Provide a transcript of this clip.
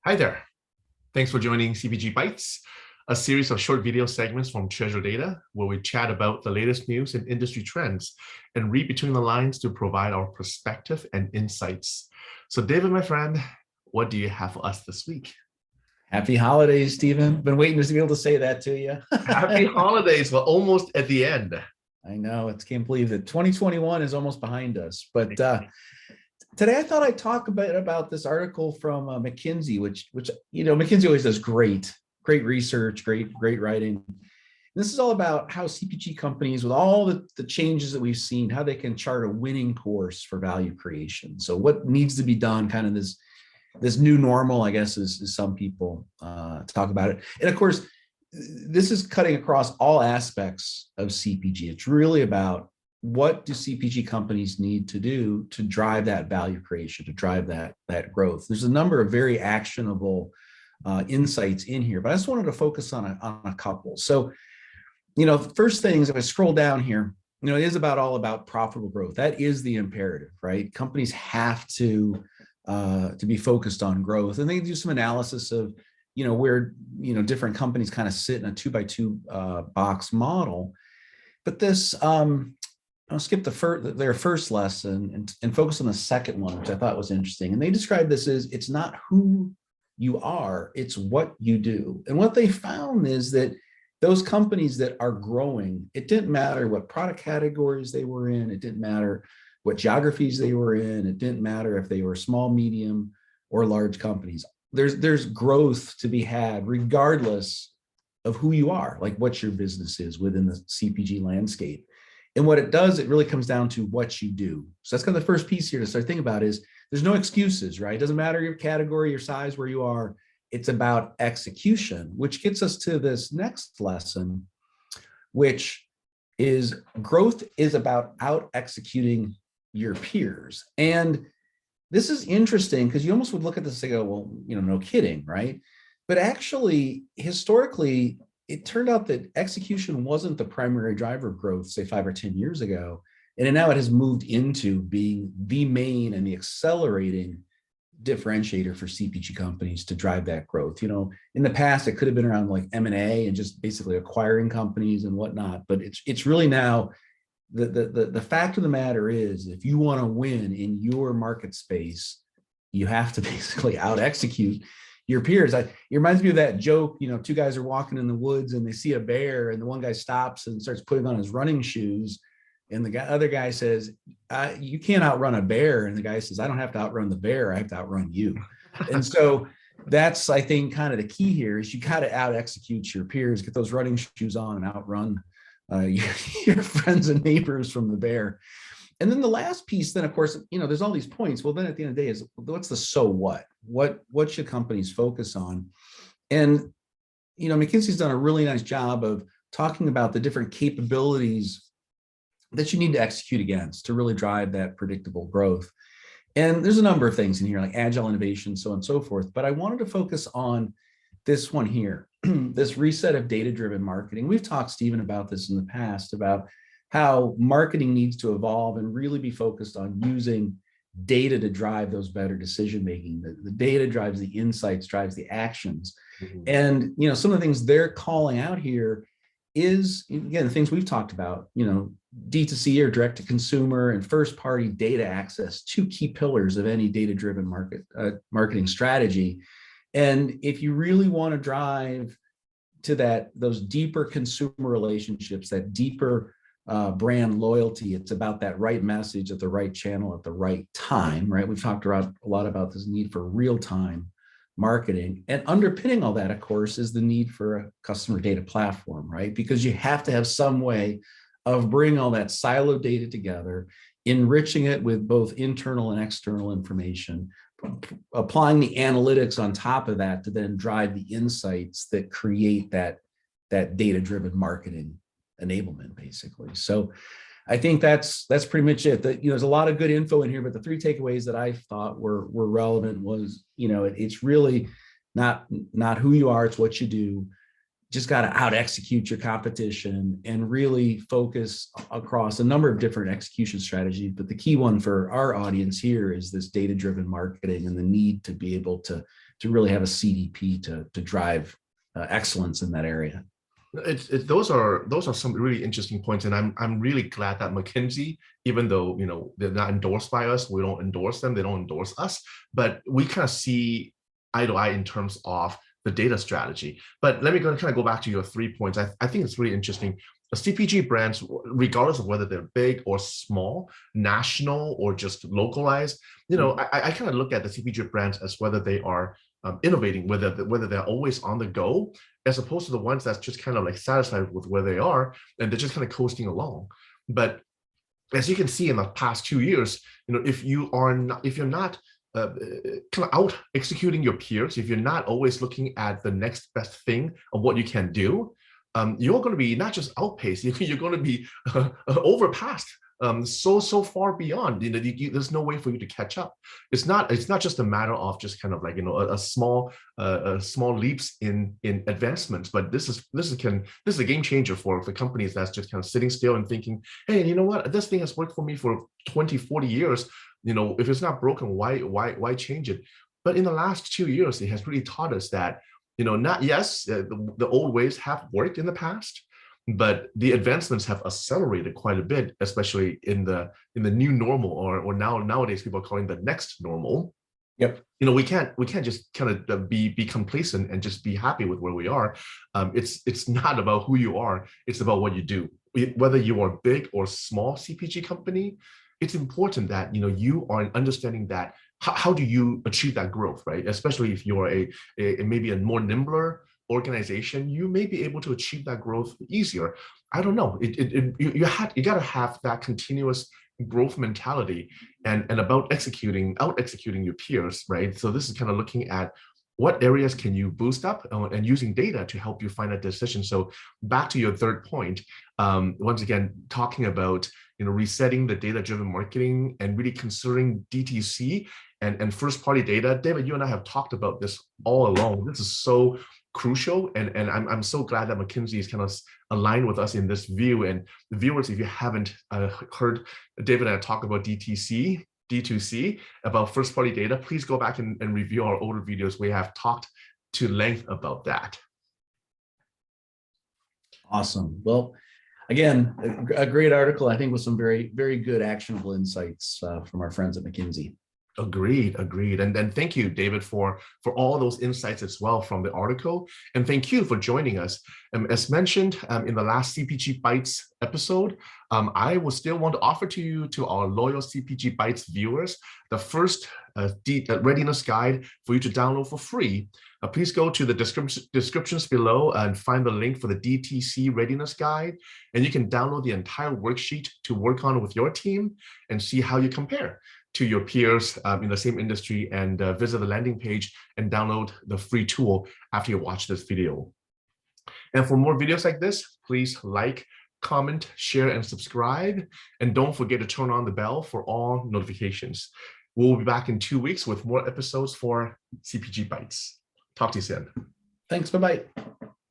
Hi there. Thanks for joining CPG Bytes, a series of short video segments from Treasure Data, where we chat about the latest news and industry trends and read between the lines to provide our perspective and insights. So David, my friend, what do you have for us this week? Happy holidays, Stephen. Been waiting to be able to say that to you. Happy holidays. We're almost at the end. I know, it's can't believe that 2021 is almost behind us. But today I thought I'd talk a bit about this article from McKinsey, which McKinsey always does great research, great writing. This is all about how CPG companies, with all the changes that we've seen, how they can chart a winning course for value creation. So what needs to be done, kind of this new normal, I guess, is some people talk about it. And of course, this is cutting across all aspects of CPG. It's really about what do CPG companies need to do to drive that value creation, to drive that growth. There's a number of very actionable insights in here, but I just wanted to focus on a couple. So, first things, if I scroll down here, it is all about profitable growth. That is the imperative, right? Companies have to be focused on growth, and they do some analysis of where different companies kind of sit in a 2x2 box model. But this I'll skip their first lesson and focus on the second one, which I thought was interesting. And they describe this as, it's not who you are, it's what you do. And what they found is that those companies that are growing, it didn't matter what product categories they were in, it didn't matter what geographies they were in, it didn't matter if they were small, medium, or large companies. There's growth to be had regardless of who you are, like what your business is within the CPG landscape. And what it does, it really comes down to what you do. So that's kind of the first piece here to start thinking about is there's no excuses, right? It doesn't matter your category, your size, where you are. It's about execution, which gets us to this next lesson, which is growth is about out executing your peers. And this is interesting because you almost would look at this and go, well, no kidding, right? But actually, historically, it turned out that execution wasn't the primary driver of growth, say 5 or 10 years ago. And now it has moved into being the main and the accelerating differentiator for CPG companies to drive that growth. In the past, it could have been around like M&A and just basically acquiring companies and whatnot. But it's really now the fact of the matter is, if you want to win in your market space, you have to basically out execute your peers. It reminds me of that joke, two guys are walking in the woods and they see a bear and the one guy stops and starts putting on his running shoes. And the other guy says, you can't outrun a bear. And the guy says, I don't have to outrun the bear, I have to outrun you. And so that's, I think, kind of the key here is you got to out execute your peers, get those running shoes on and outrun your friends and neighbors from the bear. And then the last piece, then, of course, there's all these points. Well, then at the end of the day is, what's the so what? What should companies focus on? And, McKinsey's done a really nice job of talking about the different capabilities that you need to execute against to really drive that predictable growth. And there's a number of things in here, like agile innovation, so on and so forth. But I wanted to focus on this one here, this reset of data-driven marketing. We've talked, Stephen, about this in the past, about how marketing needs to evolve and really be focused on using data to drive those better decision-making. The data drives the insights, drives the actions. Mm-hmm. And, some of the things they're calling out here is, again, the things we've talked about, D2C or direct to consumer and first party data access, two key pillars of any data-driven marketing strategy. And if you really want to drive to those deeper consumer relationships, that deeper brand loyalty, it's about that right message at the right channel at the right time, right? We've talked a lot about this need for real-time marketing, and underpinning all that, of course, is the need for a customer data platform, right? Because you have to have some way of bringing all that siloed data together, enriching it with both internal and external information, applying the analytics on top of that to then drive the insights that create that data-driven marketing enablement, basically. So I think that's pretty much it. There's a lot of good info in here, but the three takeaways that I thought were relevant was, it's really not who you are, it's what you do. just got to out execute your competition and really focus across a number of different execution strategies. But the key one for our audience here is this data-driven marketing and the need to be able to really have a CDP to drive excellence in that area. Those are some really interesting points, and I'm really glad that McKinsey, even though they're not endorsed by us, we don't endorse them, they don't endorse us, but we kind of see eye to eye in terms of the data strategy. But let me kind of go back to your 3 points. I think it's really interesting. The CPG brands, regardless of whether they're big or small, national or just localized, I kind of look at the CPG brands as whether they are innovating, whether they're always on the go, as opposed to the ones that's just kind of like satisfied with where they are and they're just kind of coasting along. But as you can see in the past 2 years, if you're not kind of out executing your peers, if you're not always looking at the next best thing of what you can do, you're going to be not just outpaced, you're going to be overpassed so far beyond. There's no way for you to catch up. It's not just a matter of just kind of like a small leaps in advancements, but this is a game changer for companies that's just kind of sitting still and thinking, hey, you know what, this thing has worked for me for 20-40 years. If it's not broken, why change it? But in the last 2 years, it has really taught us that the old ways have worked in the past, but the advancements have accelerated quite a bit, especially in the new normal, or nowadays people are calling the next normal. Yep. We can't just kind of be complacent and just be happy with where we are. It's not about who you are, it's about what you do. Whether you are big or small CPG company, it's important that you are understanding that how do you achieve that growth, right? Especially if you're a maybe a more nimbler organization, you may be able to achieve that growth easier. I don't know. You got to have that continuous growth mentality and about out executing your peers, right? So this is kind of looking at what areas can you boost up and using data to help you find that decision. So back to your third point, once again, talking about resetting the data-driven marketing and really considering DTC and first-party data. David, you and I have talked about this all along. This is so crucial, and I'm so glad that McKinsey is kind of aligned with us in this view. And viewers, if you haven't heard David and I talk about D2C, about first-party data, please go back and review our older videos. We have talked to length about that. Awesome. Well, again, a great article, I think, with some very, very good actionable insights from our friends at McKinsey. Agreed. And then thank you, David, for all those insights as well from the article. And thank you for joining us. As mentioned in the last CPG Bytes episode, I will still want to offer to our loyal CPG Bytes viewers the first readiness guide for you to download for free. Please go to the descriptions below and find the link for the DTC readiness guide, and you can download the entire worksheet to work on with your team and see how you compare to your peers in the same industry, and visit the landing page and download the free tool after you watch this video. And for more videos like this, please like, comment, share, and subscribe. And don't forget to turn on the bell for all notifications. We'll be back in 2 weeks with more episodes for CPG Bytes. Talk to you soon. Thanks. Bye-bye.